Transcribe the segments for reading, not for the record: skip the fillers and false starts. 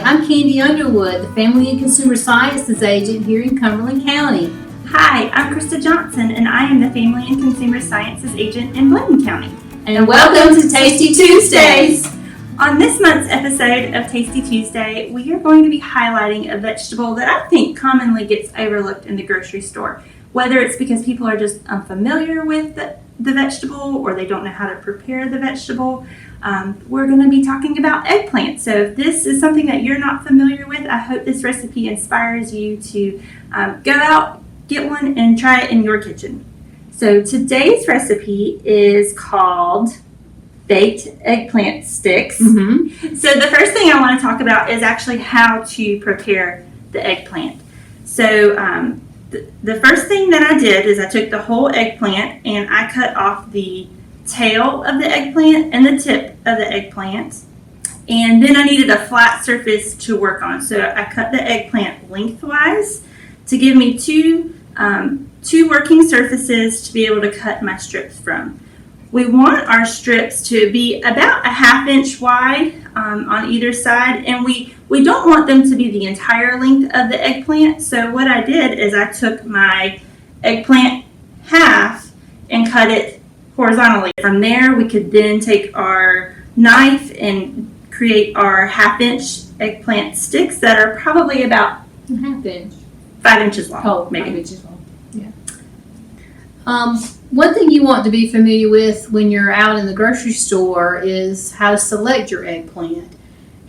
I'm Candy Underwood, the Family and Consumer Sciences Agent here in Cumberland County. Hi, I'm Krista Johnson, and I am the Family and Consumer Sciences Agent in Blanton County. And welcome to Tasty Tuesdays! On this month's episode of Tasty Tuesday, we are going to be highlighting a vegetable that I think commonly gets overlooked in the grocery store. Whether it's because people are just unfamiliar with the vegetable or they don't know how to prepare the vegetable, we're going to be talking about eggplant. So if this is something that you're not familiar with, I hope this recipe inspires you to go out, get one, and try it in your kitchen. So today's recipe is called baked eggplant sticks. So the first thing I want to talk about is actually how to prepare the eggplant. So the first thing that I did is I took the whole eggplant and I cut off the tail of the eggplant and the tip of the eggplant. And then I needed a flat surface to work on. So I cut the eggplant lengthwise to give me two working surfaces to be able to cut my strips from. We want our strips to be about a 1/2 inch wide on either side, and we don't want them to be the entire length of the eggplant. So what I did is I took my eggplant half and cut it horizontally. From there, we could then take our knife and create our 1/2 inch eggplant sticks that are probably about 1/2 inch. 5 inches long. Oh, maybe. 5 inches long. Yeah. One thing you want to be familiar with when you're out in the grocery store is how to select your eggplant.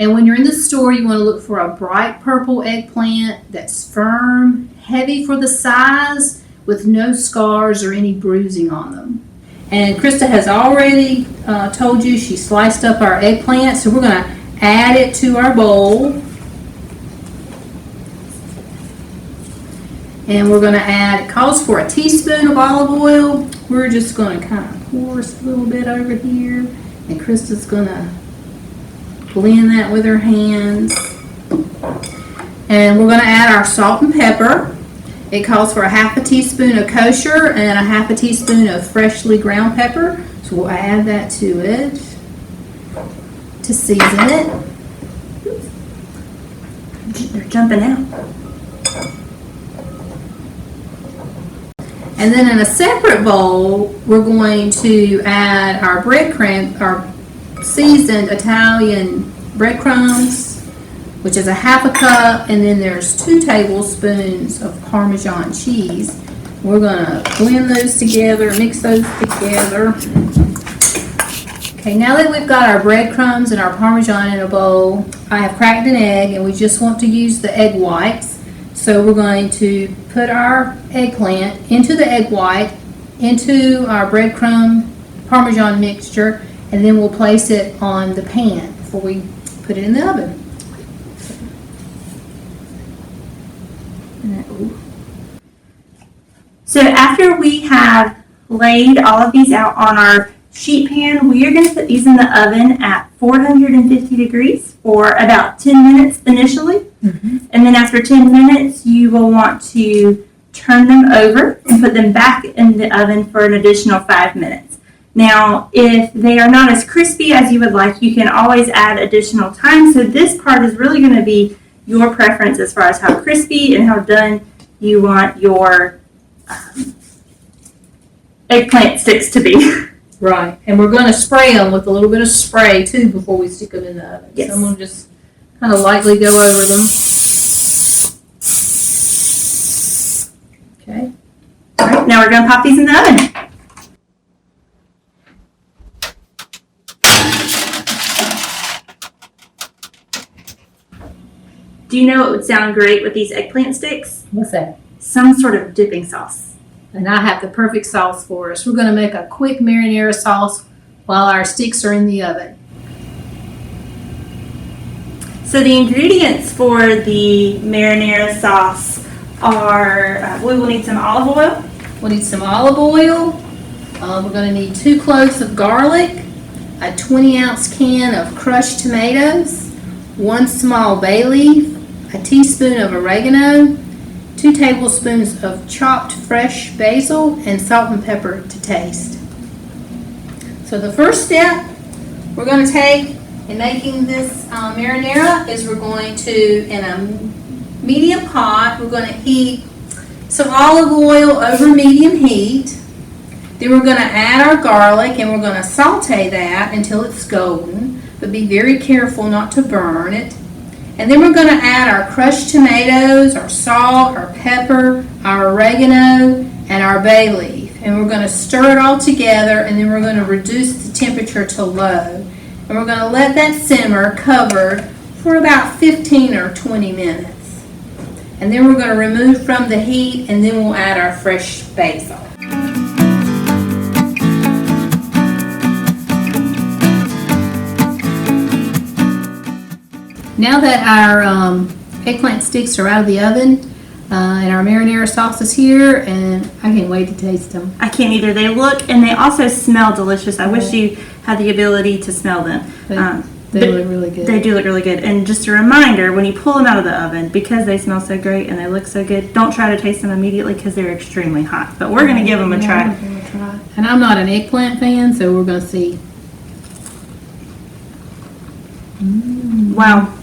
And when you're in the store, you want to look for a bright purple eggplant that's firm, heavy for the size, with no scars or any bruising on them. And Krista has already told you she sliced up our eggplant, so we're going to add it to our bowl. And we're going to add, it calls for a teaspoon of olive oil. We're just going to kind of pour a little bit over here. And Krista's going to blend that with her hands. And we're going to add our salt and pepper. It calls for a 1/2 teaspoon of kosher and a 1/2 teaspoon of freshly ground pepper. So we'll add that to it to season it. They're jumping out. And then in a separate bowl, we're going to add our breadcrumb, our seasoned Italian breadcrumbs, which is a 1/2 cup, and then there's 2 tablespoons of Parmesan cheese. We're going to blend those together, mix those together. Okay, now that we've got our breadcrumbs and our Parmesan in a bowl, I have cracked an egg, and we just want to use the egg whites. So we're going to put our eggplant into the egg white, into our breadcrumb Parmesan mixture, and then we'll place it on the pan before we put it in the oven. So after we have laid all of these out on our sheet pan, we are going to put these in the oven at 450 degrees for about 10 minutes initially. And then after 10 minutes, you will want to turn them over and put them back in the oven for an additional 5 minutes. Now, if they are not as crispy as you would like, you can always add additional time. So this part is really going to be your preference as far as how crispy and how done you want your eggplant sticks to be. Right, and we're going to spray them with a little bit of spray too before we stick them in the oven. Yes. So I'm going to just kind of lightly go over them. Okay. All right, now we're going to pop these in the oven. Do you know what would sound great with these eggplant sticks? What's that? Some sort of dipping sauce. And I have the perfect sauce for us. We're going to make a quick marinara sauce while our sticks are in the oven. So the ingredients for the marinara sauce are, we will need some olive oil. We'll need some olive oil. We're going to need 2 cloves of garlic, a 20-ounce can of crushed tomatoes, 1 small bay leaf, a teaspoon of oregano, 2 tablespoons of chopped fresh basil, and salt and pepper to taste. So the first step, we're going to take in making this marinara is we're going to, in a medium pot, we're going to heat some olive oil over medium heat. Then we're going to add our garlic and we're going to saute that until it's golden, but be very careful not to burn it. And then we're going to add our crushed tomatoes, our salt, our pepper, our oregano, and our bay leaf. And we're going to stir it all together, and then we're going to reduce the temperature to low. And we're going to let that simmer covered for about 15 or 20 minutes. And then we're going to remove from the heat, and then we'll add our fresh basil. Now that our eggplant sticks are out of the oven and our marinara sauce is here, and I can't wait to taste them. I can't either. They look and they also smell delicious. I wish you had the ability to smell them. They look really good. They do look really good. And just a reminder, when you pull them out of the oven, because they smell so great and they look so good, don't try to taste them immediately because they're extremely hot. But we're going to give them a try. And I'm not an eggplant fan, so we're going to see. Wow.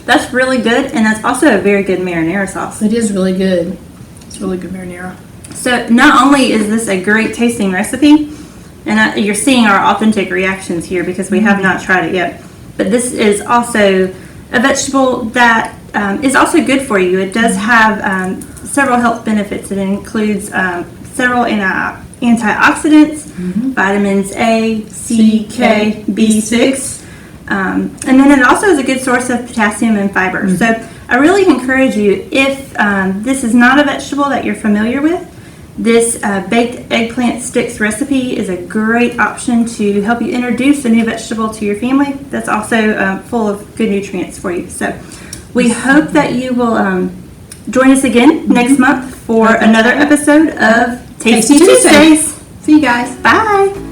That's really good, and that's also a very good marinara sauce. It is really good. It's really good marinara. So not only is this a great tasting recipe, and you're seeing our authentic reactions here because we have not tried it yet, but this is also a vegetable that is also good for you. It does have several health benefits. It includes several antioxidants, vitamins A, C, K, B6. And then it also is a good source of potassium and fiber. So I really encourage you, if this is not a vegetable that you're familiar with, this baked eggplant sticks recipe is a great option to help you introduce a new vegetable to your family that's also full of good nutrients for you. So we hope that you will join us again next month for another episode of Tasty Tuesdays. See you guys. Bye.